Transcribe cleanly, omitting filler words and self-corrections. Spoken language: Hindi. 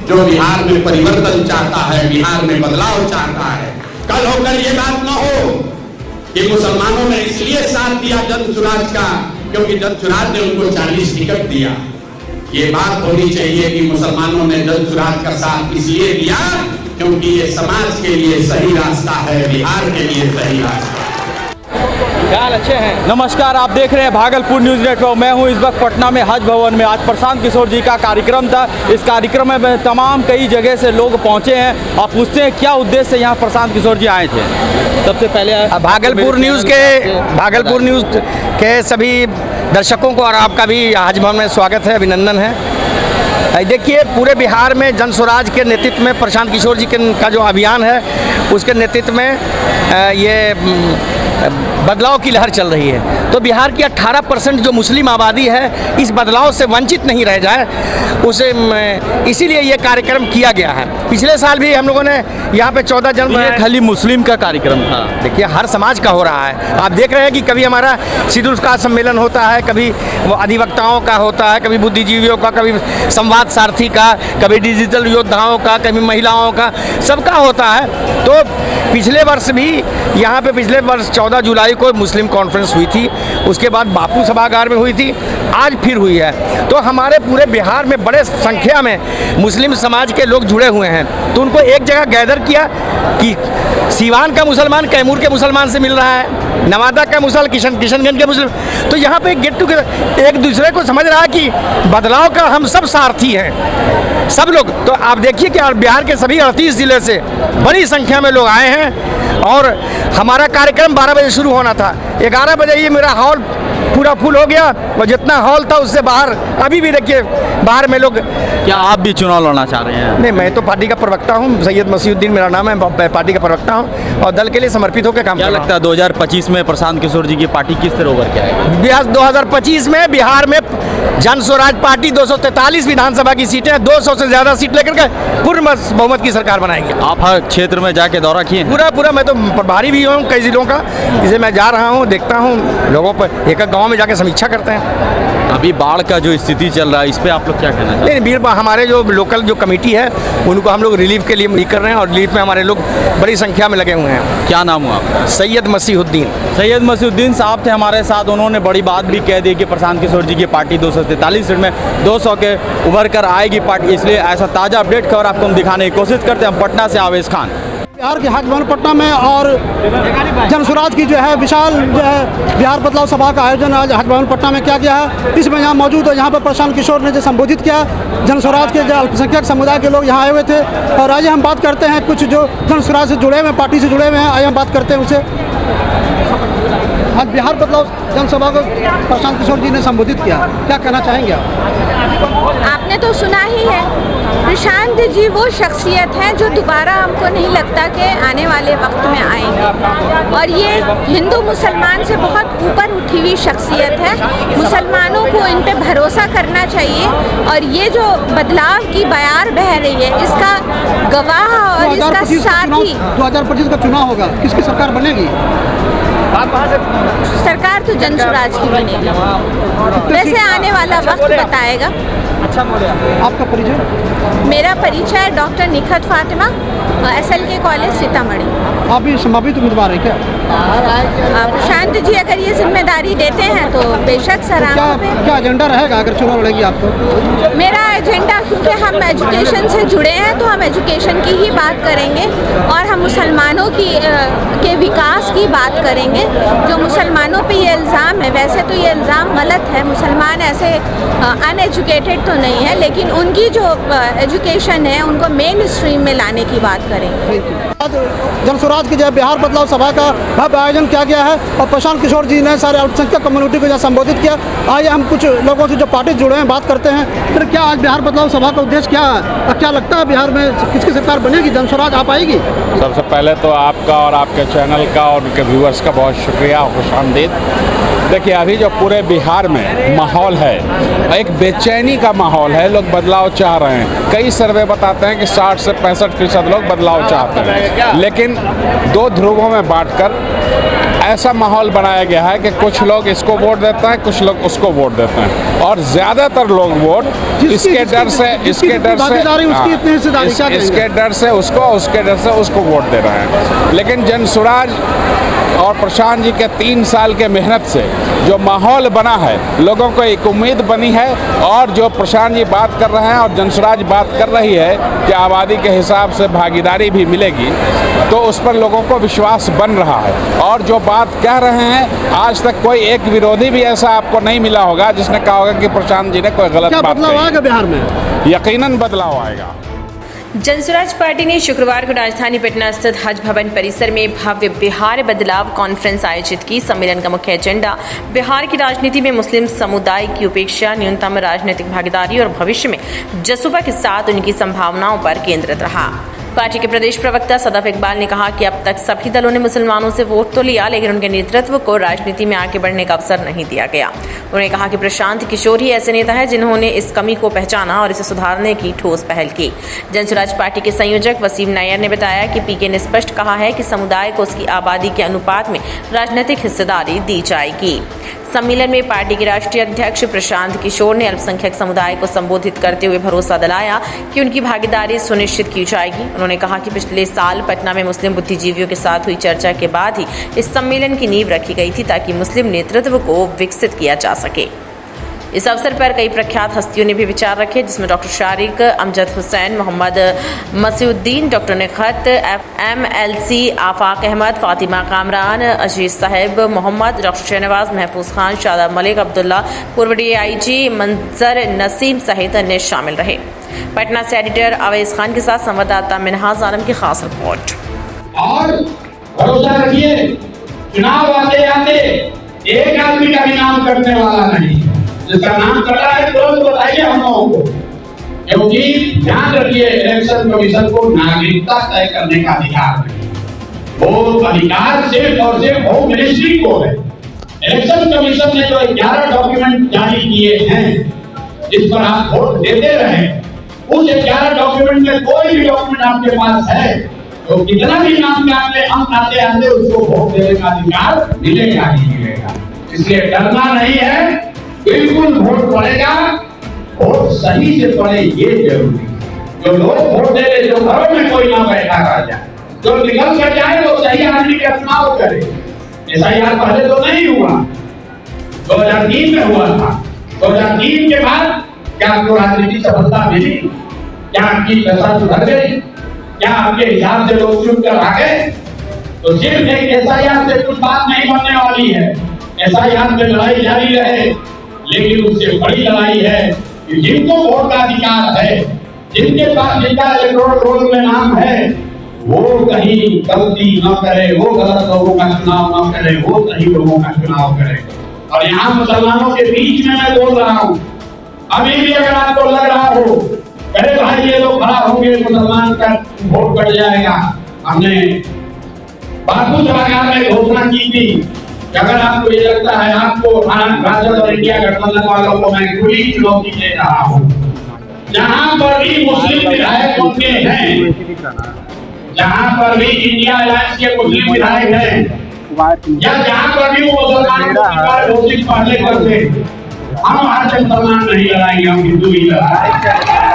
जो बिहार में परिवर्तन चाहता है, बिहार में बदलाव चाहता है। कल होकर ये बात न हो कि मुसलमानों ने इसलिए साथ दिया जनसुराज का क्योंकि जनसुराज ने उनको 40 टिकट दिया। ये बात होनी चाहिए कि मुसलमानों ने जनसुराज का साथ इसलिए दिया क्योंकि ये समाज के लिए सही रास्ता है, बिहार के लिए सही रास्ता है। अच्छे हैं। नमस्कार, आप देख रहे हैं भागलपुर न्यूज़ नेटवर्क। मैं हूं इस वक्त पटना में हज भवन में। आज प्रशांत किशोर जी का कार्यक्रम था। इस कार्यक्रम में तमाम कई जगह से लोग पहुंचे हैं। आप पूछते हैं क्या उद्देश्य से यहाँ प्रशांत किशोर जी आए थे। सबसे पहले भागलपुर न्यूज़ के सभी दर्शकों को और आपका भी हज भवन में स्वागत है, अभिनंदन है। देखिए, पूरे बिहार में जनसुराज के नेतृत्व में प्रशांत किशोर जी का जो अभियान है उसके नेतृत्व में ये बदलाव की लहर चल रही है। तो बिहार की 18% जो मुस्लिम आबादी है इस बदलाव से वंचित नहीं रह जाए, उसे इसीलिए ये कार्यक्रम किया गया है। पिछले साल भी हम लोगों ने यहाँ पे 14 जनवरी खाली मुस्लिम का कार्यक्रम था। देखिए, हर समाज का हो रहा है। आप देख रहे हैं कि कभी हमारा शेड्यूल कास्ट सम्मेलन होता है, कभी वो अधिवक्ताओं का होता है, कभी बुद्धिजीवियों का, कभी संवाद सारथी का, कभी डिजिटल योद्धाओं का, कभी महिलाओं का, सबका होता है। तो पिछले वर्ष भी यहाँ पे पिछले वर्ष 14 जुलाई को मुस्लिम कॉन्फ्रेंस हुई थी, उसके बाद बापू सभागार में हुई थी, आज फिर हुई है। तो हमारे पूरे बिहार में बड़े संख्या में मुस्लिम समाज के लोग जुड़े हुए हैं। तो उनको एक जगह गैदर किया कि सीवान का मुसलमान कैमूर के मुसलमान से मिल रहा है, नवादा का किशनगंज के मुस्लिम, तो यहाँ पे गेट टुगेदर एक दूसरे को समझ रहा है कि बदलाव का हम सब सारथी हैं, सब लोग। तो आप देखिए कि बिहार के सभी 38 जिले से बड़ी संख्या में लोग आए हैं। और हमारा कार्यक्रम 12 बजे शुरू होना था, 11 बजे ये मेरा हॉल पूरा फुल हो गया और जितना हॉल था उससे बाहर अभी भी देखिए बाहर में लोग। क्या आप भी चुनाव लड़ना चाह रहे हैं? नहीं, मैं तो पार्टी का प्रवक्ता हूँ, सैयद मसीहुद्दीन मेरा नाम है, मैं पार्टी का प्रवक्ता हूँ और दल के लिए समर्पित होकर काम कर रहा हूँ। क्या लगता है 2025 में प्रशांत किशोर जी की पार्टी किस तरह उभर के आएगी? 2025 में बिहार में जनसुराज पार्टी 243 विधानसभा की सीटें, 200 से ज़्यादा सीट लेकर के पूर्ण बहुमत की सरकार बनाएंगे। आप हर क्षेत्र में जाके दौरा किए? पूरा मैं तो प्रभारी भी हूँ कई जिलों का, इसे मैं जा रहा हूँ, देखता हूँ, लोगों पर एक गाँव में जाके समीक्षा करते हैं। अभी बाढ़ का जो स्थिति चल रहा है इस पे आप लोग क्या कहना चाहते हैं? नहीं, हमारे जो लोकल जो कमेटी है उनको हम लोग रिलीफ के लिए कर रहे हैं और रिलीफ में हमारे लोग बड़ी संख्या में लगे हुए हैं। क्या नाम हुआ आपका? सैयद मसीहुद्दीन साहब थे हमारे साथ। उन्होंने बड़ी बात भी कह दी कि प्रशांत किशोर जी की पार्टी 243 सीट में 200 के उभर कर आएगी पार्टी। इसलिए ऐसा ताज़ा अपडेट खबर आपको हम दिखाने की कोशिश करते हैं। हम पटना से आवेश खान, बिहार के हज भवन पटना में, और जनसुराज की जो है विशाल जो है बिहार बदलाव सभा का आयोजन आज हज भवन पटना में किया गया है। इसमें यहाँ मौजूद है, यहाँ पर प्रशांत किशोर ने जो संबोधित किया, जनसुराज के जो अल्पसंख्यक समुदाय के लोग यहाँ आए हुए थे। और आइए हम बात करते हैं कुछ जो जनसुराज से जुड़े हुए हैं, पार्टी से जुड़े हुए हैं, आइए हम बात करते हैं उनसे। आज बिहार बदलाव जनसभा को प्रशांत किशोर जी ने संबोधित किया, क्या कहना चाहेंगे आप? आपने तो सुना ही है, प्रशांत जी वो शख्सियत हैं जो दोबारा हमको नहीं लगता कि आने वाले वक्त में आएंगे। और ये हिंदू मुसलमान से बहुत ऊपर उठी हुई शख्सियत है। मुसलमानों को इन पे भरोसा करना चाहिए। और ये जो बदलाव की बयार बह रही है इसका गवाह और इसका साथी 2025 का चुनाव होगा, किसकी सरकार बनेगी? सरकार तो जनसुराज की बनेगी, वैसे आने वाला वक्त बताएगा। अच्छा, आपका परिचय? मेरा परिचय doctor Nikhat Fatima, SLK college Sitamarhi. आप भी संभावित उम्मीदवार हैं क्या? प्रशांत जी अगर ये जिम्मेदारी देते हैं तो बेशक सराहनीय। क्या एजेंडा रहेगा अगर चुनाव लड़ेगी आपको? मेरा एजेंडा, क्योंकि हम एजुकेशन से जुड़े हैं तो हम एजुकेशन की ही बात करेंगे और हम मुसलमानों के विकास की बात करेंगे। जो मुसलमानों पे ये इल्ज़ाम है, वैसे तो ये इल्ज़ाम गलत है, मुसलमान ऐसे अनएजुकेटेड तो नहीं है, लेकिन उनकी जो एजुकेशन है उनको मेन स्ट्रीम में लाने की बात करेंगे। जनसुराज की जो बिहार बदलाव सभा का भव्य आयोजन किया गया है और प्रशांत किशोर जी ने सारे अल्पसंख्यक कम्युनिटी को जो संबोधित किया। आइए हम कुछ लोगों से जो पार्टी जुड़े हैं बात करते हैं। फिर क्या आज बिहार बदलाव सभा का उद्देश्य क्या है और क्या लगता है बिहार में किसकी सरकार बनेगी? जनसुराज आ पाएगी? सबसे पहले तो आपका और आपके चैनल का और उनके व्यूअर्स का बहुत शुक्रिया, खुशामदीद। देखिए, अभी जो पूरे बिहार में माहौल है, एक बेचैनी का माहौल है, लोग बदलाव चाह रहे हैं। कई सर्वे बताते हैं कि 60 से 65% लोग बदलाव चाहते हैं, लेकिन दो ध्रुवों में बांटकर ऐसा माहौल बनाया गया है कि कुछ लोग इसको वोट देते हैं, कुछ लोग उसको वोट देते हैं, और ज़्यादातर लोग वोट इसके डर से उसको वोट दे रहे हैं। लेकिन जनसुराज और प्रशांत जी के 3 साल के मेहनत से जो माहौल बना है, लोगों को एक उम्मीद बनी है, और जो प्रशांत जी बात कर रहे हैं और जनसुराज बात कर रही है कि आबादी के हिसाब से भागीदारी भी मिलेगी, तो उस पर लोगों को विश्वास बन रहा है। और जो बात कह रहे हैं, आज तक कोई एक विरोधी भी ऐसा आपको नहीं मिला होगा जिसने कहा होगा कि प्रशांत जी ने कोई गलत बात कही। बदलाव आएगा बिहार में? यकीनन बदलाव आएगा। जनसुराज पार्टी ने शुक्रवार को राजधानी पटना स्थित हज भवन परिसर में भव्य बिहार बदलाव कॉन्फ्रेंस आयोजित की। सम्मेलन का मुख्य एजेंडा बिहार की राजनीति में मुस्लिम समुदाय की उपेक्षा, न्यूनतम राजनीतिक भागीदारी और भविष्य में जसुबा के साथ उनकी संभावनाओं पर केंद्रित रहा। पार्टी के प्रदेश प्रवक्ता सदफ इकबाल ने कहा कि अब तक सभी दलों ने मुसलमानों से वोट तो लिया, लेकिन उनके नेतृत्व को राजनीति में आगे बढ़ने का अवसर नहीं दिया गया। उन्होंने कहा कि प्रशांत किशोर ही ऐसे नेता हैं जिन्होंने इस कमी को पहचाना और इसे सुधारने की ठोस पहल की। जनसुराज पार्टी के संयोजक वसीम नायर ने बताया कि पीके ने स्पष्ट कहा है कि समुदाय को उसकी आबादी के अनुपात में राजनीतिक हिस्सेदारी दी जाएगी। सम्मेलन में पार्टी के राष्ट्रीय अध्यक्ष प्रशांत किशोर ने अल्पसंख्यक समुदाय को संबोधित करते हुए भरोसा दिलाया कि उनकी भागीदारी सुनिश्चित की जाएगी। उन्होंने कहा कि पिछले साल पटना में मुस्लिम बुद्धिजीवियों के साथ हुई चर्चा के बाद ही इस सम्मेलन की नींव रखी गई थी, ताकि मुस्लिम नेतृत्व को विकसित किया जा सके। इस अवसर पर कई प्रख्यात हस्तियों ने भी विचार रखे, जिसमें doctor Shariq, Amjad Hussain, Mohammad Masiuddin, doctor Nikhat, MLC Afaq Ahmad, Fatima Kamran, Aziz Sahib Mohammad, doctor Shahnawaz, Mahfooz Khan, Shadab Malik, Abdullah, पूर्व DIG मंजर नसीम सहित अन्य शामिल रहे। पटना से एडिटर अवैस खान के साथ संवाददाता मिनहाज आलम की खास रिपोर्ट। और भरोसा रखिए, चुनाव आते आते एक आदमी का भी नाम करने वाला नहीं, जिसका नाम कर रहा है तुरंत बताइए हम लोगों को, क्योंकि ध्यान रखिए, इलेक्शन कमीशन को नागरिकता तय करने का अधिकार नहीं, वो अधिकार सिर्फ और सिर्फ होम मिनिस्ट्री को है। इलेक्शन कमीशन ने जो 11 डॉक्यूमेंट जारी किए हैं जिस पर आप वोट देते रहे, उस 11 डॉक्यूमेंट में कोई भी डॉक्यूमेंट आपके पास है तो कितना भी नाम के अंक आते आते उसको वोट देने का अधिकार मिलेगा ही मिलेगा। इसलिए डरना नहीं है, बिल्कुल वोट पड़ेगा, वोट सही से पड़े ये जरूरी है। जो लोग वोट दे रहे, जो घरों में कोई ना बैठा रह जाए, जो निकल कर जाए वो सही आदमी का चुनाव करे। SIR पहले तो नहीं हुआ, 2003 में हुआ था। 2003 के बाद क्या आपको राजनीतिक सफलता मिली? क्या आपकी दशा सुधर गई? क्या आपके हिसाब से लोग चुप कर आ गए? तो सिर्फ एक SIR से कुछ बात नहीं बनने वाली है। SIR में लड़ाई जारी रहे, लेकिन उससे बड़ी लड़ाई है कि जिनको वोट का अधिकार है, जिनके पास जिनका इलेक्टोरल रोल में नाम है, वो कहीं गलती न करे, वो गलत लोगों का चुनाव न करे, वो सही लोगों का चुनाव करे। और यहाँ मुसलमानों के बीच में मैं बोल रहा हूँ, अभी भी अगर आपको लग रहा हो अरे भाई ये लोग खड़ा होंगे मुसलमान का वोट बढ़ जाएगा, हमने बापू सभागार में घोषणा की थी कि अगर आपको ये लगता है, आपको राजद और इंडिया गठबंधन वालों को मैं खुली चुनौती दे रहा हूँ, जहाँ पर भी मुस्लिम विधायक होते हैं, जहाँ पर भी इंडिया अलायंस के मुस्लिम विधायक हैं, या जहाँ पर भी वो मुसलमानों को घोषित पहले करते, हम आज मुसलमान नहीं लड़ाएंगे, हम हिंदू ही लड़ाएंगे।